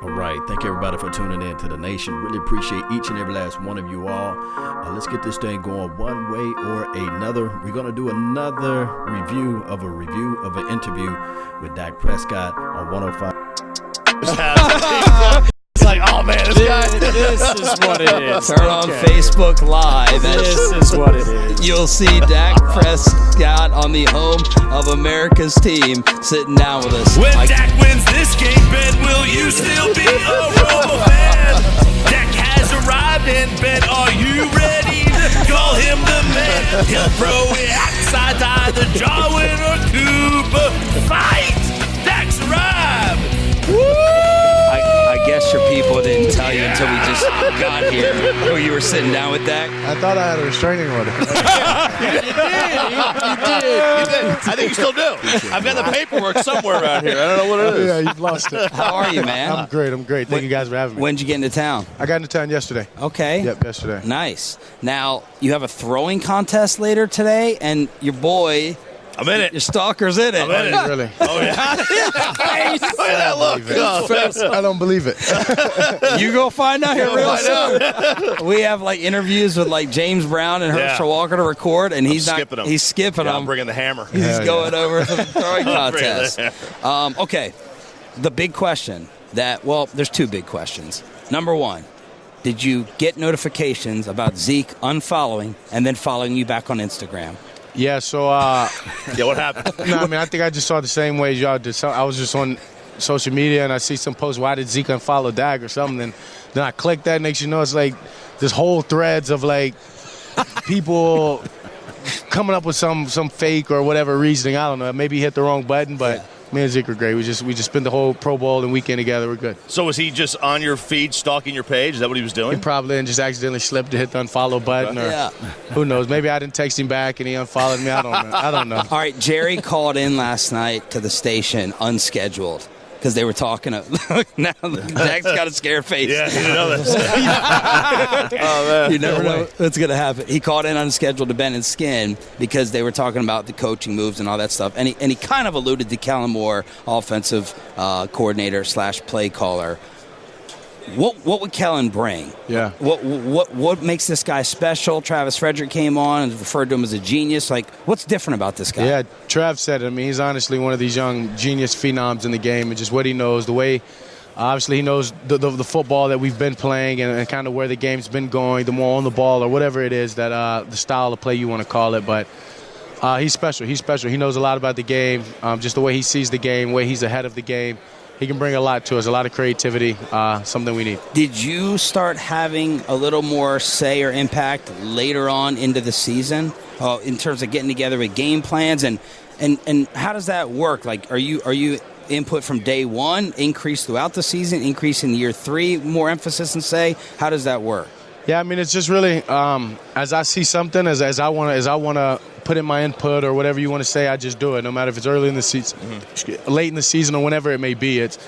All right. Thank you, everybody, for tuning in to The Nation. Really appreciate each and every last one of you all. Let's get this thing going one way or another. We're going to do another review of an interview with Dak Prescott on 105. It's like, oh, man, this is what it is. Turn on Facebook Live. This is what it is. You'll see Dak Prescott on the home of America's team sitting down with us. When Dak wins this game, Ben, will you still be a Robo fan? Dak has arrived, and Ben, are you ready to call him the man? He'll throw it outside the Jarwin or Cooper. Fight! Dak's arrived! Woo! I guess your people didn't tell you until we just got here who you were sitting down with Dak. I thought I had a restraining order. You did. I think you still do. I've got the paperwork somewhere around here. I don't know what it is. Yeah, you've lost it. How are you, man? I'm great. Thank you guys for having me. When'd you get into town? I got into town yesterday. Okay. Yep, yesterday. Nice. Now, you have a throwing contest later today, and your boy... I'm in it. Your stalker's in it. I'm in it. Really? Oh, yeah. Look at that look. I don't believe it. You go find out here real soon. We have like interviews with like James Brown and Herschel Walker to record, and he's skipping them. He's skipping them. I'm bringing the hammer. He's going over to the throwing contest. Okay, the big question there's two big questions. Number one, did you get notifications about Zeke unfollowing and then following you back on Instagram? Yeah, so... Yeah, what happened? No, I mean, I think I just saw the same way as y'all did. So I was just on social media, and I see some posts, why did Zeke unfollow Dak or something? And then I click that, next you know, it's like this whole threads of, like, people coming up with some fake or whatever reasoning. I don't know. Maybe he hit the wrong button, but... Me and Zeke are great. We just spent the whole Pro Bowl and weekend together. We're good. So was he just on your feed stalking your page? Is that what he was doing? He probably just accidentally slipped to hit the unfollow button, or who knows? Maybe I didn't text him back and he unfollowed me. I don't know. All right, Jerry called in last night to the station unscheduled because they were talking. Now Dak's got a scared face. Yeah, you didn't know that. Oh, man. You never know what's going to happen. He called in unscheduled to Ben and Skin because they were talking about the coaching moves and all that stuff. And he kind of alluded to Kellen Moore, offensive coordinator / play caller. What would Kellen bring? Yeah. What makes this guy special? Travis Frederick came on and referred to him as a genius. Like, what's different about this guy? Yeah, Trav said it. I mean, he's honestly one of these young genius phenoms in the game, and just what he knows, the way, obviously he knows the football that we've been playing and kind of where the game's been going, the more on the ball or whatever it is that the style of play you want to call it. But he's special. He knows a lot about the game, just the way he sees the game, the way he's ahead of the game. He can bring a lot to us, a lot of creativity, something we need. Did you start having a little more say or impact later on into the season in terms of getting together with game plans? And how does that work? Like, are you input from day one, increase throughout the season, increase in year 3, more emphasis and say? How does that work? Yeah, I mean, it's just really as I see something, as I want to put in my input or whatever you want to say, I just do it. No matter if it's early in the season, late in the season, or whenever it may be. It's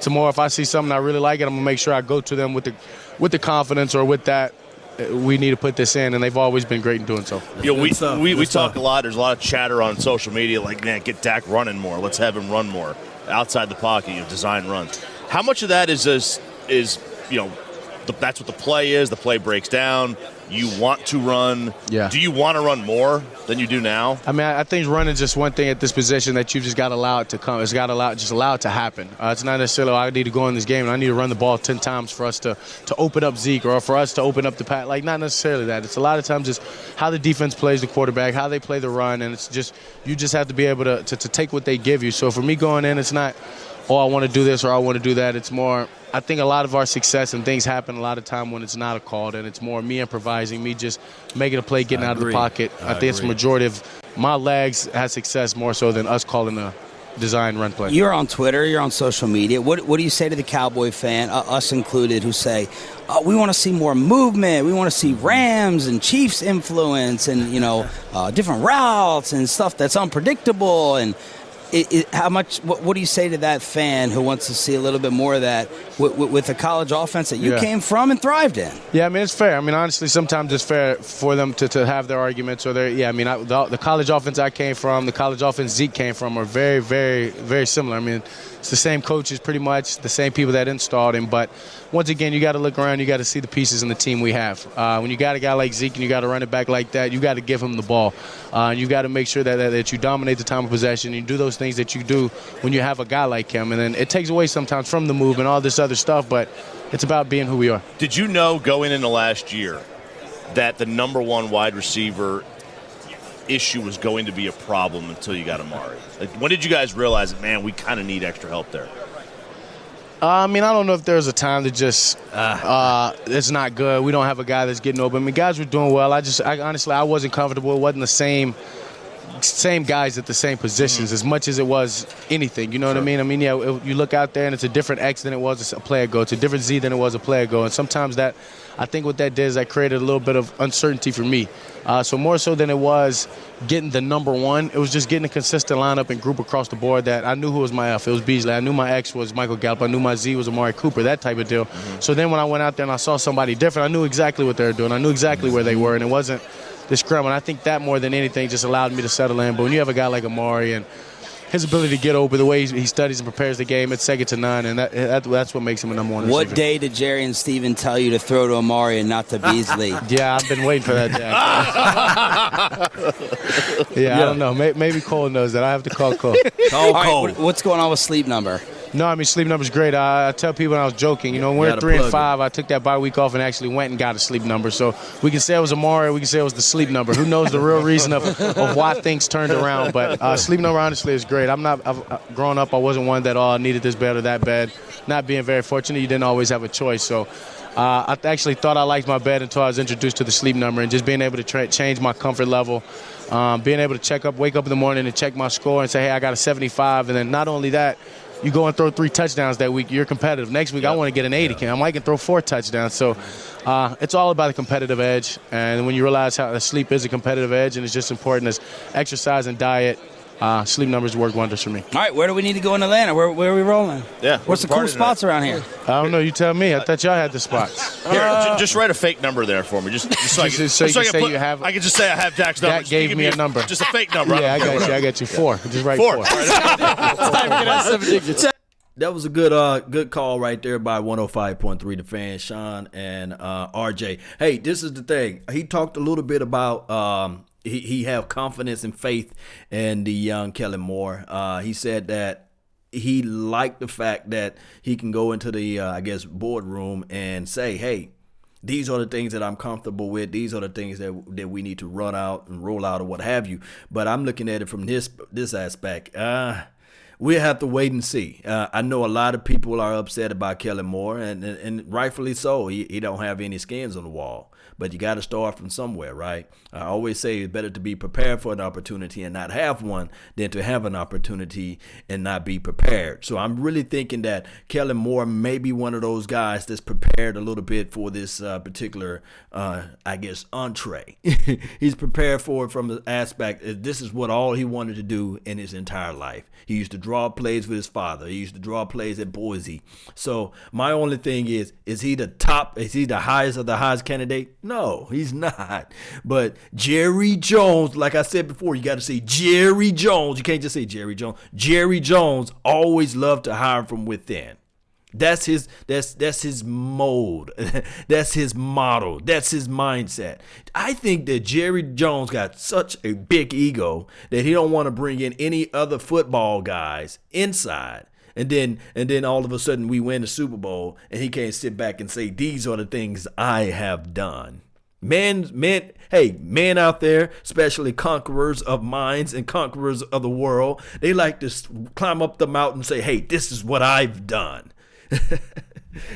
more if I see something I really like it, I'm gonna make sure I go to them with the confidence or with that. We need to put this in, and they've always been great in doing so. You know, we talk a lot. There's a lot of chatter on social media, like, man, get Dak running more. Let's have him run more outside the pocket. Design runs. How much of that is that's what the play is. The play breaks down. You want to run. Yeah. Do you want to run more than you do now? I mean, I think running is just one thing at this position that you've just got to allow it to come. It's got to allow it to happen. It's not necessarily, I need to go in this game and I need to run the ball 10 times for us to open up Zeke or for us to open up the pass. Like, not necessarily that. It's a lot of times just how the defense plays the quarterback, how they play the run, and it's just you just have to be able to take what they give you. So for me going in, it's not, oh, I want to do this or I want to do that. It's more, I think a lot of our success and things happen a lot of time when it's not a call, and it's more me improvising, me just making a play, getting out of the pocket. I think it's a majority of my legs had success more so than us calling a design run play. You're on Twitter, you're on social media. What do you say to the Cowboy fan, us included, who say, we want to see more movement, we want to see Rams and Chiefs influence and, different routes and stuff that's unpredictable? And what do you say to that fan who wants to see a little bit more of that, with the college offense that you came from and thrived in. Yeah, I mean, it's fair. I mean, honestly, sometimes it's fair for them to have their arguments or their, the college offense I came from, the college offense Zeke came from are very, very, very similar. I mean, it's the same coaches pretty much, the same people that installed him. But once again, you got to look around. You got to see the pieces in the team we have. When you got a guy like Zeke and you got a running back like that, you got to give him the ball. You got to make sure that you dominate the time of possession. You do those things that you do when you have a guy like him. And then it takes away sometimes from the move and all this other stuff, but it's about being who we are. Did you know going into last year that the number one wide receiver issue was going to be a problem until you got Amari? Like, when did you guys realize that, man, we kind of need extra help there? I mean, I don't know if there's a time to just it's not good. We don't have a guy that's getting open. I mean, guys were doing well. I honestly, I wasn't comfortable. It wasn't the same guys at the same positions as much as it was anything. You know what I mean? I mean, you look out there and it's a different X than it was a play ago. It's a different Z than it was a play ago. And sometimes I think what that did is that created a little bit of uncertainty for me. So more so than it was getting the number one, it was just getting a consistent lineup and group across the board that I knew who was my F. It was Beasley. I knew my X was Michael Gallup. I knew my Z was Amari Cooper, that type of deal. So then when I went out there and I saw somebody different, I knew exactly what they were doing. I knew exactly where they were, and it wasn't the scrum. And I think that more than anything just allowed me to settle in. But when you have a guy like Amari and his ability to get open, the way he studies and prepares the game, it's second to none, and that's what makes him a number one receiver. What day did Jerry and Steven tell you to throw to Amari and not to Beasley? Yeah, I've been waiting for that day. I don't know. Maybe Cole knows that. I have to call Cole. All right, what's going on with Sleep Number? No, I mean, Sleep Number's great. I tell people, and I was joking, when we're 3-5, I took that bye week off and actually went and got a Sleep Number. So we can say it was Amari, we can say it was the Sleep Number. Who knows the real reason of why things turned around. But Sleep Number, honestly, is great. Growing up, I wasn't one that needed this bad or that bad. Not being very fortunate, you didn't always have a choice. So I actually thought I liked my bed until I was introduced to the Sleep Number, and just being able to change my comfort level, being able to wake up in the morning and check my score and say, hey, I got a 75. And then not only that, you go and throw 3 touchdowns that week, you're competitive. Next week, I want to get an 80. I might can throw 4 touchdowns. So it's all about the competitive edge. And when you realize how sleep is a competitive edge and it's just important as exercise and diet, Sleep Numbers work wonders for me. All right, where do we need to go in Atlanta? Where are we rolling? Yeah. What's the cool spots around here? I don't know. You tell me. I thought y'all had the spots. Here, just write a fake number there for me. Just so I can just say I have Dak's number. Dak gave me a number. Just a fake number. Yeah, I got you. 4. Just write 4. That was a good call right there by 105.3 The Fan, Sean and RJ. Hey, this is the thing. He talked a little bit about he have confidence and faith in the young Kellen Moore. He said that he liked the fact that he can go into the boardroom and say, hey, these are the things that I'm comfortable with. These are the things that we need to run out and roll out or what have you. But I'm looking at it from this aspect. We'll have to wait and see. I know a lot of people are upset about Kellen Moore, and rightfully so. He don't have any skins on the wall. But you got to start from somewhere, right? I always say it's better to be prepared for an opportunity and not have one than to have an opportunity and not be prepared. So I'm really thinking that Kellen Moore may be one of those guys that's prepared a little bit for this particular, entree. He's prepared for it from the aspect that this is what all he wanted to do in his entire life. He used to draw plays with his father. He used to draw plays at Boise. So my only thing is he the top? Is he the highest of the highest candidate? No, he's not. But Jerry Jones, like I said before, you got to say Jerry Jones. You can't just say Jerry Jones. Jerry Jones always loved to hire from within. That's his mode. That's his model. That's his mindset. I think that Jerry Jones got such a big ego that he don't want to bring in any other football guys inside. And then all of a sudden we win the Super Bowl and he can't sit back and say, these are the things I have done. Men out there, especially conquerors of minds and conquerors of the world, they like to climb up the mountain and say, hey, this is what I've done.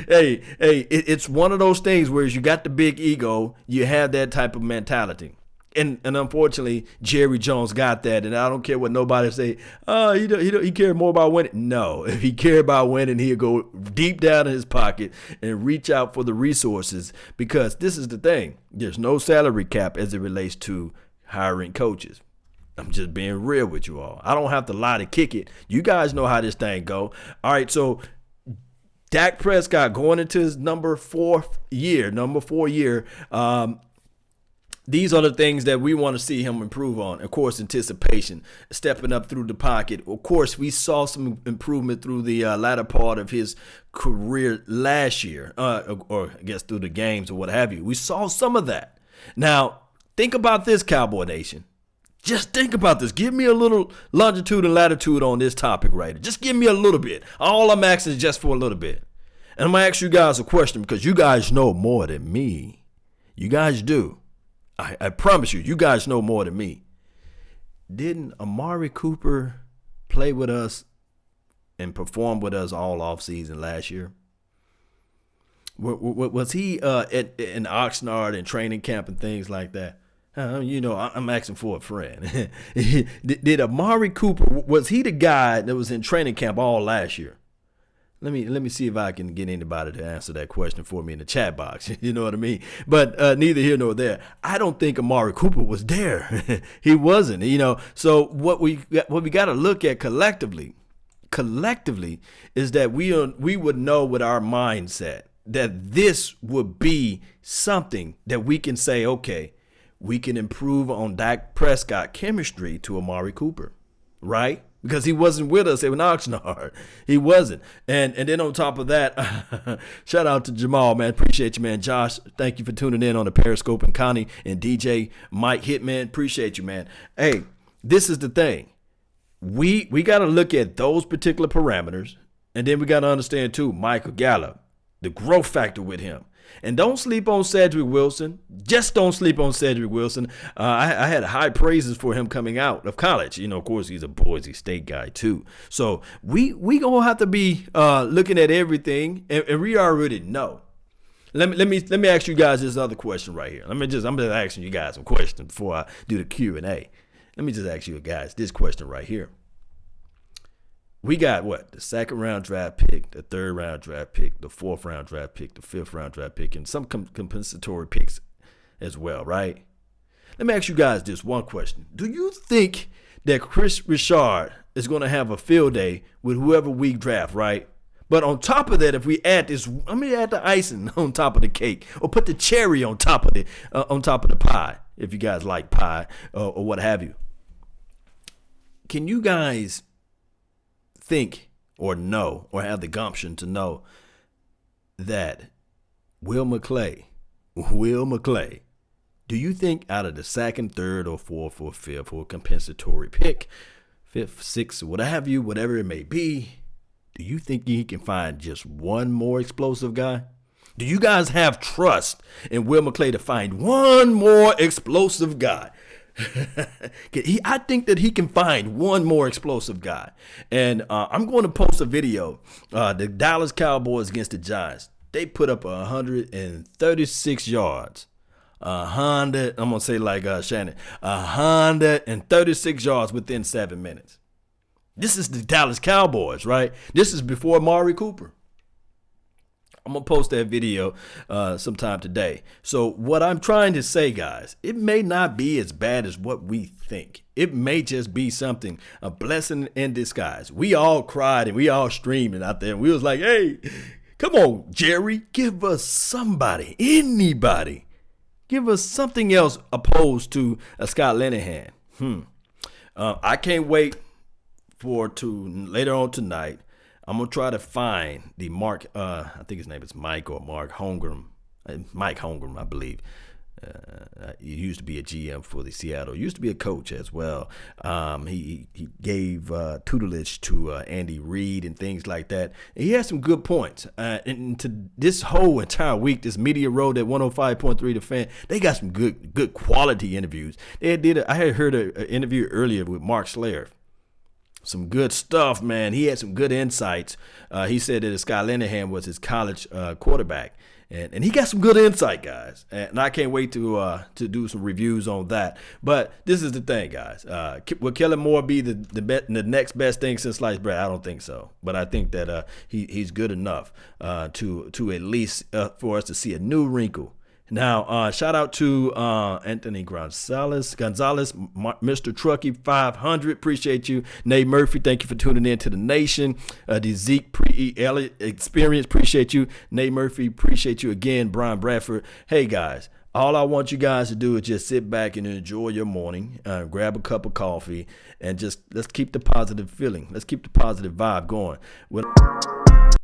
It's one of those things where you got the big ego, you have that type of mentality. And unfortunately, Jerry Jones got that, and I don't care what nobody say. He cared more about winning. No, if he cared about winning, he'd go deep down in his pocket and reach out for the resources. Because this is the thing: there's no salary cap as it relates to hiring coaches. I'm just being real with you all. I don't have to lie to kick it. You guys know how this thing go. All right, so Dak Prescott going into his number 4 year. These are the things that we want to see him improve on. Of course, anticipation, stepping up through the pocket. Of course, we saw some improvement through the latter part of his career last year, or I guess through the games or what have you. We saw some of that. Now, think about this, Cowboy Nation. Just think about this. Give me a little longitude and latitude on this topic right here. Just give me a little bit. All I'm asking is just for a little bit. And I'm going to ask you guys a question because you guys know more than me. You guys do. I promise you, you guys know more than me. Didn't Amari Cooper play with us and perform with us all offseason last year? Was he in Oxnard and training camp and things like that? I'm asking for a friend. Did Amari Cooper, was he the guy that was in training camp all last year? Let me see if I can get anybody to answer that question for me in the chat box. You know what I mean? But neither here nor there. I don't think Amari Cooper was there. He wasn't. So what we got to look at collectively is that we would know with our mindset that this would be something that we can say, okay, we can improve on Dak Prescott chemistry to Amari Cooper, right? Because he wasn't with us in Oxnard. He wasn't. And then on top of that, shout out to Jamal, man. Appreciate you, man. Josh, thank you for tuning in on the Periscope. And Connie and DJ Mike Hitman, appreciate you, man. Hey, this is the thing. We got to look at those particular parameters. And then we got to understand, too, Michael Gallup, the growth factor with him. And don't sleep on Cedric Wilson. Just don't sleep on Cedric Wilson. I had high praises for him coming out of college. Of course, he's a Boise State guy, too. So we going to have to be looking at everything, and we already know. Let me ask you guys this other question right here. I'm just asking you guys some questions before I do the Q&A. Let me just ask you guys this question right here. We got what? The 2nd round draft pick, the 3rd round draft pick, the 4th round draft pick, the 5th round draft pick, and some compensatory picks as well, right? Let me ask you guys this one question. Do you think that Chris Richard is going to have a field day with whoever we draft, right? But on top of that, if we add this, I'm going to add the icing on top of the cake, or put the cherry on top of the pie, if you guys like pie or what have you. Can you guys think or know or have the gumption to know that Will McClay, do you think out of the 2nd, 3rd, or 4th, or 5th, or compensatory pick, 5th, 6th, whatever it may be, do you think he can find just one more explosive guy? Do you guys have trust in Will McClay to find one more explosive guy? I think that he can find one more explosive guy. And I'm going to post a video. The Dallas Cowboys against the Giants. They put up 136 yards. I'm going to say like Shannon. 136 yards within 7 minutes. This is the Dallas Cowboys, right? This is before Amari Cooper. I'm going to post that video sometime today. So what I'm trying to say, guys, it may not be as bad as what we think. It may just be something, a blessing in disguise. We all cried and we all streamed out there. And we was like, hey, come on, Jerry, give us somebody, anybody. Give us something else opposed to a Scott Linehan. I can't wait for later on tonight. I'm going to try to find the Mark, I think his name is Mike or Mark Holmgren. Mike Holmgren, I believe. He used to be a GM for the Seattle. Used to be a coach as well. He gave tutelage to Andy Reid and things like that. And he had some good points. And to this whole entire week, this Media Road at 105.3 The Fan, they got some good quality interviews. I had heard an interview earlier with Mark Slayer. Some good stuff, man. He had some good insights. He said that Scott Linehan was his college quarterback. And he got some good insight, guys. And I can't wait to do some reviews on that. But this is the thing, guys. Will Kellen Moore be the next best thing since sliced bread? I don't think so. But I think that he's good enough to at least for us to see a new wrinkle Now, shout out to Anthony Gonzalez, Mr. Truckee 500. Appreciate you. Nate Murphy, thank you for tuning in to the Nation. The Zeke Elliott experience, appreciate you. Nate Murphy, appreciate you again. Brian Bradford. Hey, guys. All I want you guys to do is just sit back and enjoy your morning, grab a cup of coffee, and just let's keep the positive feeling. Let's keep the positive vibe going.